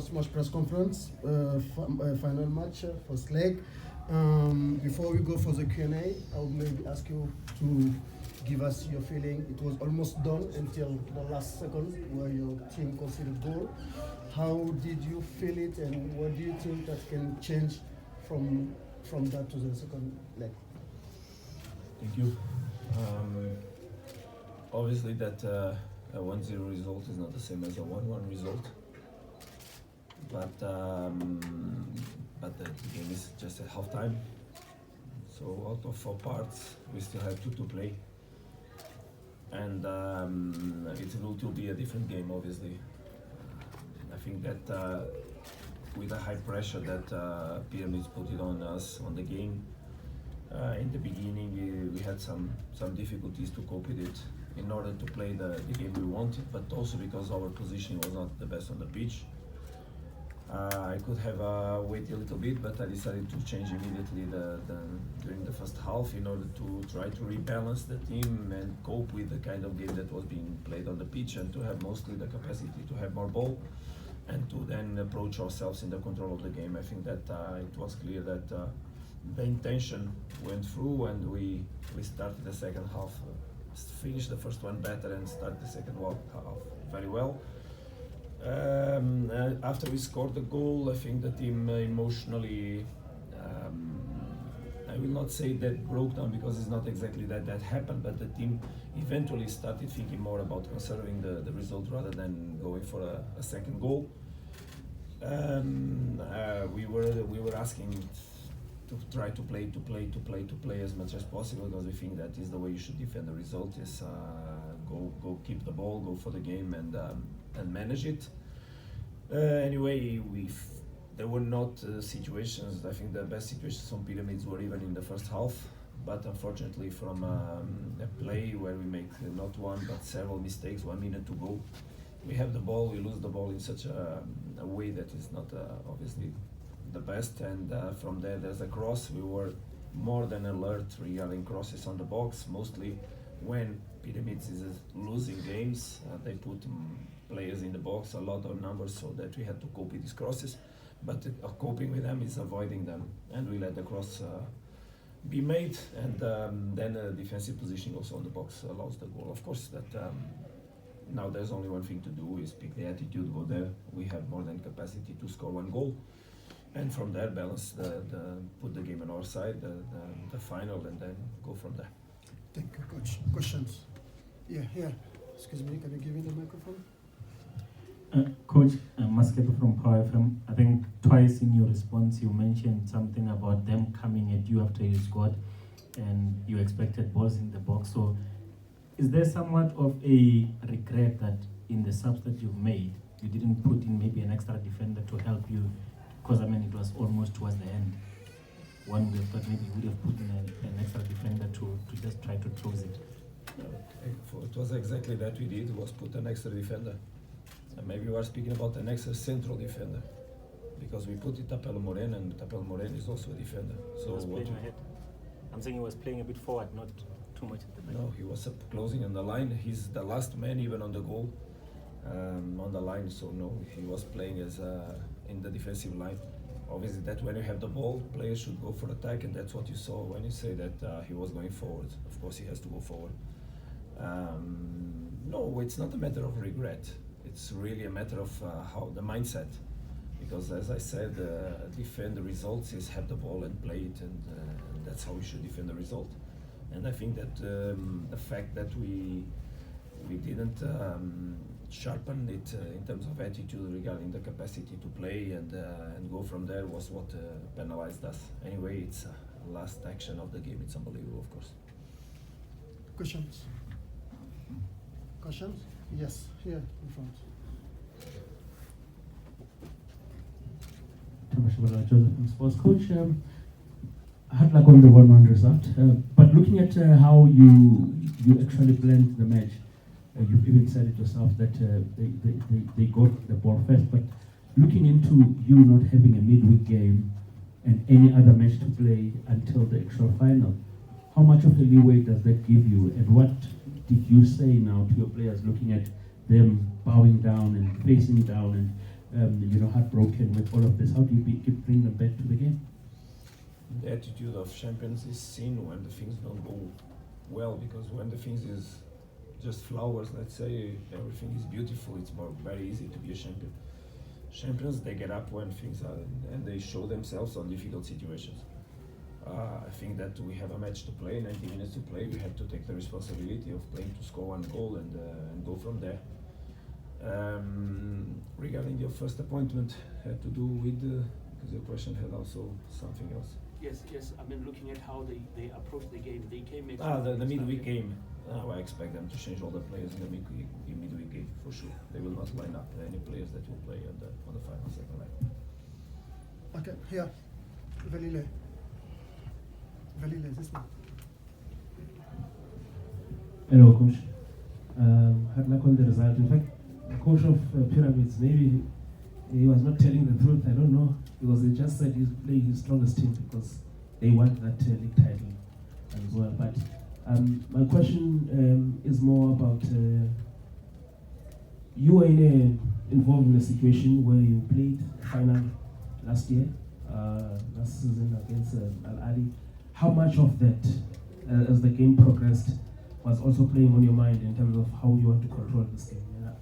Post-match press conference, final match, first leg. Before we go for the Q&A, I would maybe ask you to give us your feeling. It was almost done until the last second where your team conceded goal. How did you feel it, and what do you think that can change from that to the second leg? Thank you. Obviously that a 1-0 result is not the same as a 1-1 result. But the game is just at half time. So out of 4 parts, we still have 2 to play. And it will be a different game, obviously. I think that with the high pressure that Pyramids put it on us on the game, in the beginning we had some difficulties to cope with it in order to play the game we wanted, but also because our positioning was not the best on the pitch. I could have waited a little bit, but I decided to change immediately during the first half in order to try to rebalance the team and cope with the kind of game that was being played on the pitch, and to have mostly the capacity to have more ball and to then approach ourselves in the control of the game. I think that it was clear that the intention went through, and we started the second half, finished the first one better and started the second half very well. After we scored the goal, I think the team emotionally, I will not say that broke down, because it's not exactly that happened, but the team eventually started thinking more about conserving the result rather than going for a second goal. We were asking to try to play as much as possible, because we think that is the way you should defend the result, is go keep the ball, go for the game, and manage it. Anyway, there were not situations. I think the best situations on Pyramids were even in the first half, but unfortunately from a play where we make not one but several mistakes, 1 minute to go, we have the ball, we lose the ball in such a way that is not obviously the best, and from there's a cross. We were more than alert regarding crosses on the box. Mostly when Pyramids is losing games, they put players in the box, a lot of numbers, so that we had to cope with these crosses. But coping with them is avoiding them, and we let the cross be made, and then defensive positioning also on the box allows the goal. Of course, that now there's only one thing to do, is pick the attitude, go there. We have more than capacity to score 1 goal, and from there balance put the game on our side, the final, and then go from there. Thank you, Coach. Questions? Yeah, here. Excuse me, can you give me the microphone? Coach, Masketo from Power FM. I think twice in your response you mentioned something about them coming at you after you scored, and you expected balls in the box. So is there somewhat of a regret that in the subs that you've made, you didn't put in maybe an extra defender to help you? Because I mean, it was almost towards the end. One would have thought maybe you would have put in an extra defender to just try to close it. It was exactly that we did, was put an extra defender. And maybe we are speaking about an extra central defender, because we put it Tapelo Moreno, and Tapelo Moreno is also a defender. So he was playing ahead. I'm saying he was playing a bit forward, not too much at the back. No, he was closing on the line. He's the last man even on the goal, on the line. So no, he was playing as in the defensive line. Obviously, that when you have the ball, players should go for attack, and that's what you saw when you say that he was going forward. Of course, he has to go forward. No, it's not a matter of regret. It's really a matter of how the mindset. Because as I said, defend the results is have the ball and play it, and that's how we should defend the result. And I think that the fact that we didn't sharpen it in terms of attitude regarding the capacity to play and go from there was what penalized us. Anyway, it's last action of the game. It's unbelievable, of course. Questions? Questions? Yes, here in front. Joseph from Sports Coach. Hard luck on the 1-1 result, but looking at how you actually blend the match, you've even said it yourself that they got the ball first, but looking into you not having a midweek game and any other match to play until the extra final, how much of a leeway does that give you, and what did you say now to your players looking at them bowing down and facing down and heartbroken with all of this. How do you keep bringing them back to the game? The attitude of champions is seen when the things don't go well, because when the things is just flowers, let's say, everything is beautiful, it's very easy to be a champion. Champions, they get up when things are, and they show themselves on difficult situations. I think that we have a match to play, 90 minutes to play. We have to take the responsibility of playing to score one goal and go from there. Regarding your first appointment, had to do with, because your question had also something else. Yes. I mean, looking at how they approached the game, they came. The midweek game. I expect them to change all the players in the midweek game for sure. They will not line up any players that will play on the final second leg. Okay, here, Velile, this one. Hello, coach. Had luck on the result. In fact, the coach of Pyramids, maybe he was not telling the truth. I don't know, because they just said he's playing his strongest team because they want that league title as well. But my question is more about you were involved in a situation where you played final last season against Al Ali. How much of that, as the game progressed, was also playing on your mind in terms of how you want to control this game? Yeah.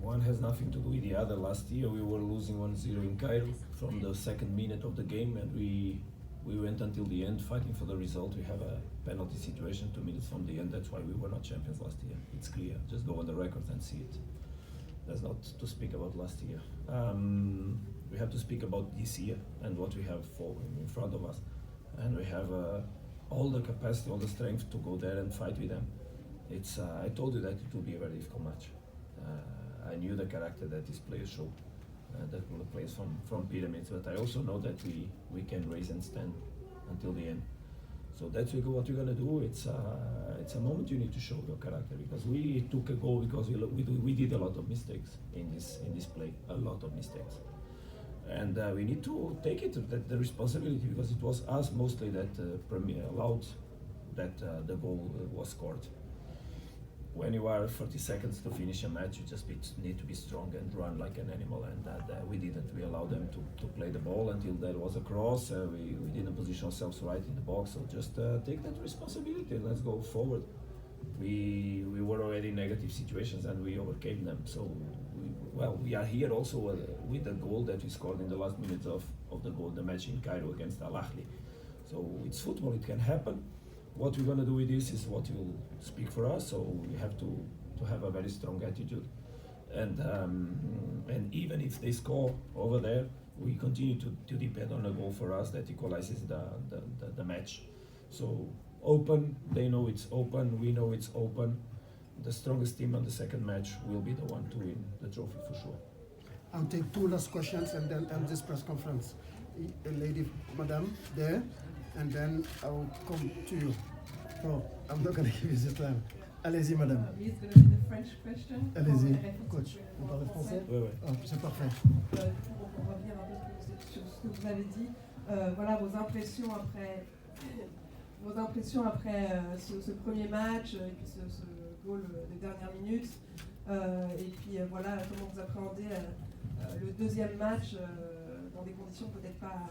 One has nothing to do with the other. Last year we were losing 1-0 in Cairo from the second minute of the game, and we went until the end fighting for the result. We have a penalty situation 2 minutes from the end. That's why we were not champions last year. It's clear. Just go on the records and see it. That's not to speak about last year. We have to speak about this year and what we have in front of us. And we have all the capacity, all the strength to go there and fight with them. I told you that it will be a very difficult match. I knew the character that these players show, that were the players from Pyramids, but I also know that we can raise and stand until the end. So that's what we're gonna do. It's a moment you need to show your character, because we took a goal because we did a lot of mistakes in this play, a lot of mistakes. And we need to take the responsibility, because it was us mostly that Premier allowed that the goal was scored. When you are 30 seconds to finish a match, you just need to be strong and run like an animal, and we didn't. We allowed them to play the ball until there was a cross. We didn't position ourselves right in the box, so just take that responsibility and let's go forward. We were already in negative situations and we overcame them. So we are here also with the goal that we scored in the last minutes of the match in Cairo against Al Ahly. So it's football, it can happen. What we're gonna do with this is what will speak for us. So we have to have a very strong attitude, and even if they score over there, we continue to depend on a goal for us that equalizes the match. So open, they know it's open, we know it's open. The strongest team on the second match will be the one to win the trophy for sure. I'll take two last questions and then end this press conference. A lady, madame, there, and then I'll come to you. No, I'm not going to give you the time. Allez-y, madame. It's going to be the French question. Allez-y, coach. Vous parlez français? Oui. Oh, c'est parfait. Pour revenir un peu sur ce que vous avez dit, voilà vos impressions après ce premier match et puis ce goal des dernières minutes, et puis voilà comment vous appréhendez le deuxième match dans des conditions peut-être pas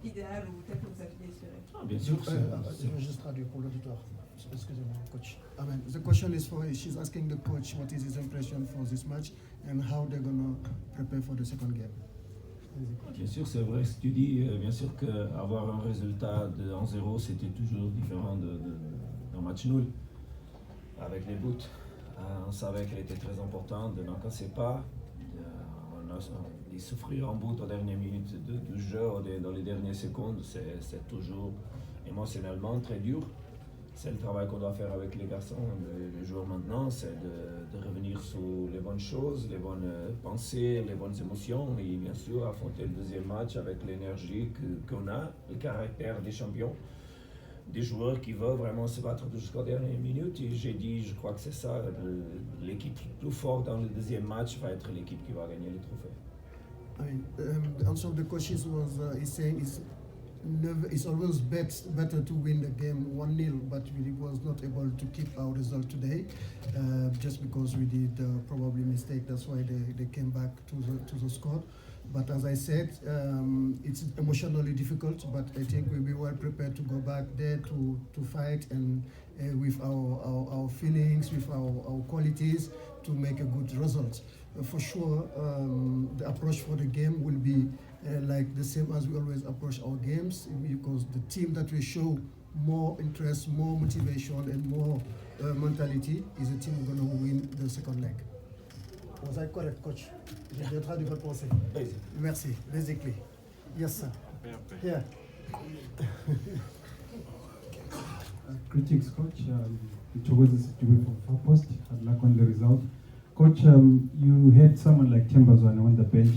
idéales ou telles que vous aviez espéré. Bien sûr. Je vais juste traduire pour l'auditoire. Excusez-moi, coach. The question is she's asking the coach what is his impression for this match and how they're going to prepare for the second game. Bien sûr, c'est vrai ce que tu dis. Bien sûr qu'avoir un résultat de 1-0, c'était toujours différent d'un match nul. Avec les buts, on savait qu'elle était très importante, de n'encasser pas, de souffrir en but aux dernières minutes du jeu, dans les dernières secondes, c'est toujours émotionnellement très dur. C'est le travail qu'on doit faire avec les garçons, les joueurs maintenant, c'est de revenir sur les bonnes choses, les bonnes pensées, les bonnes émotions, et bien sûr affronter le deuxième match avec l'énergie qu'on a, le caractère des champions, des joueurs qui veulent vraiment se battre jusqu'aux dernières minutes. Et j'ai dit, je crois que c'est ça, l'équipe plus forte dans le deuxième match va être l'équipe qui va gagner le trophée. The answer of the coaches was he's saying it's always better to win the game 1-0, but we was not able to keep our result today, just because we did probably mistake. That's why they came back to the score. But as I said, it's emotionally difficult, but I think we'll be well prepared to go back there to fight and with our feelings, with our qualities, to make a good result. For sure, the approach for the game will be like the same as we always approach our games, because the team that will show more interest, more motivation, and more mentality is a team going to win the second leg. Was I correct, coach? J'ai traduit votre pensée. Merci. Basically. Yes, sir. Yeah. Greetings, coach. It was a situation from Far Post. Had luck on the result. Coach, you had someone like Tembazwana on the bench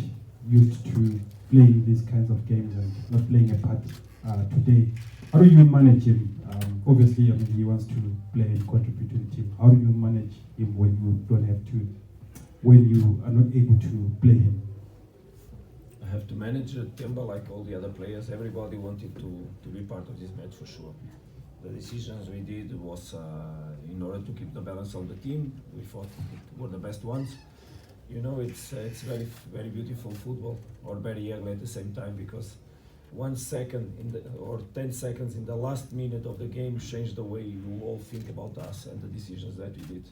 used to playing these kinds of games and not playing a part today. How do you manage him? Obviously, I mean, he wants to play and contribute to the team. How do you manage him when you don't have to, when you are not able to play him? I have to manage Temba like all the other players. Everybody wanted to be part of this match for sure. The decisions we did was in order to keep the balance of the team. We thought it were the best ones. You know, it's very, very beautiful football, or very ugly at the same time, because 1 second or 10 seconds in the last minute of the game changed the way you all think about us and the decisions that we did.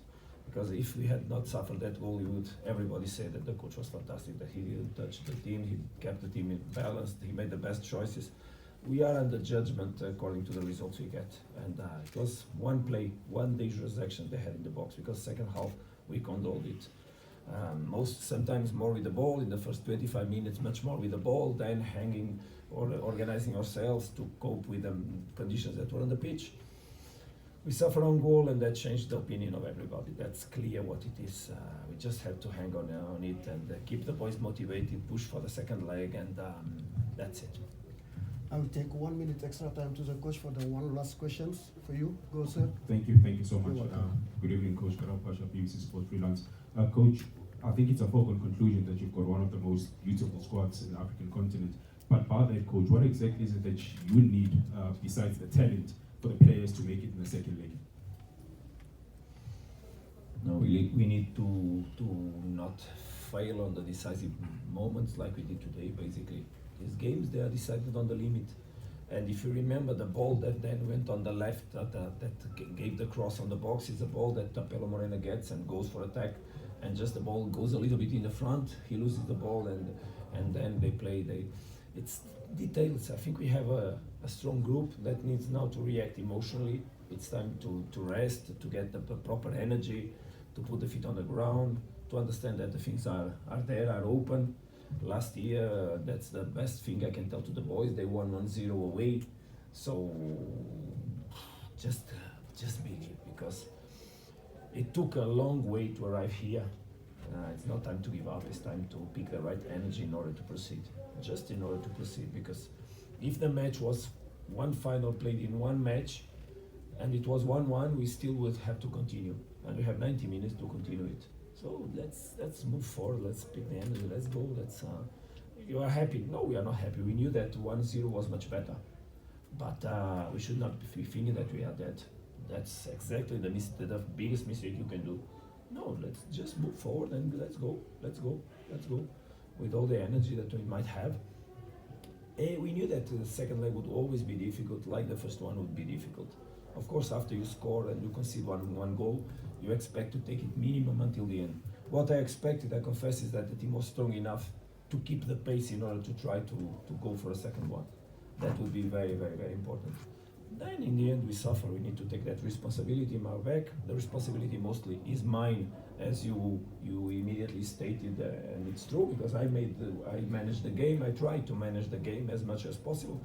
Because if we had not suffered that goal, everybody said that the coach was fantastic, that he didn't touch the team, he kept the team in balance, he made the best choices. We are under judgment according to the results we get. And it was one play, one dangerous action they had in the box, because second half we condoned it. Sometimes more with the ball, in the first 25 minutes much more with the ball, than hanging or organizing ourselves to cope with the conditions that were on the pitch. We suffered on goal, and that changed the opinion of everybody. That's clear what it is. We just have to hang on it and keep the boys motivated, push for the second leg, and that's it. I will take 1 minute extra time to the coach for the one last questions for you. Go, sir. Thank you so much. Good evening, Coach Karao Pasha, BBC Sport Freelance. Coach, I think it's a foregone conclusion that you've got one of the most beautiful squads in the African continent. But by that, Coach, what exactly is it that you need, besides the talent, for the players to make it in the second leg? No, we need to not fail on the decisive moments like we did today, basically. These games, they are decided on the limit. And if you remember, the ball that then went on the left, that gave the cross on the box, is a ball that Tapelo Morena gets and goes for attack. And just the ball goes a little bit in the front, he loses the ball, and then they play. It's details. I think we have a strong group that needs now to react emotionally. It's time to rest, to get the proper energy, to put the feet on the ground, to understand that the things are there, are open. Last year, that's the best thing I can tell to the boys. They won 1-0 away. So just believe, because it took a long way to arrive here. It's not time to give up, it's time to pick the right energy in order to proceed. Just in order to proceed, because if the match was one final played in one match and it was 1-1, we still would have to continue. And we have 90 minutes to continue it. So let's move forward, let's pick the energy, let's go, you are happy? No, we are not happy. We knew that 1-0 was much better. But we should not be thinking that we are dead. That's exactly the biggest mistake you can do. No, let's just move forward and let's go. With all the energy that we might have. We knew that the second leg would always be difficult, like the first one would be difficult. Of course, after you score and you concede one goal, you expect to take it minimum until the end. What I expected, I confess, is that the team was strong enough to keep the pace in order to try to go for a second one. That would be very, very, very important. Then in the end we suffer. We need to take that responsibility in our back. The responsibility mostly is mine, as you immediately stated, and it's true, because I managed the game. I tried to manage the game as much as possible,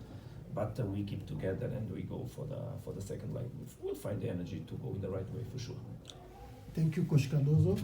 but we keep together and we go for the second leg. We'll find the energy to go in the right way for sure. Thank you, Coach Cardoso.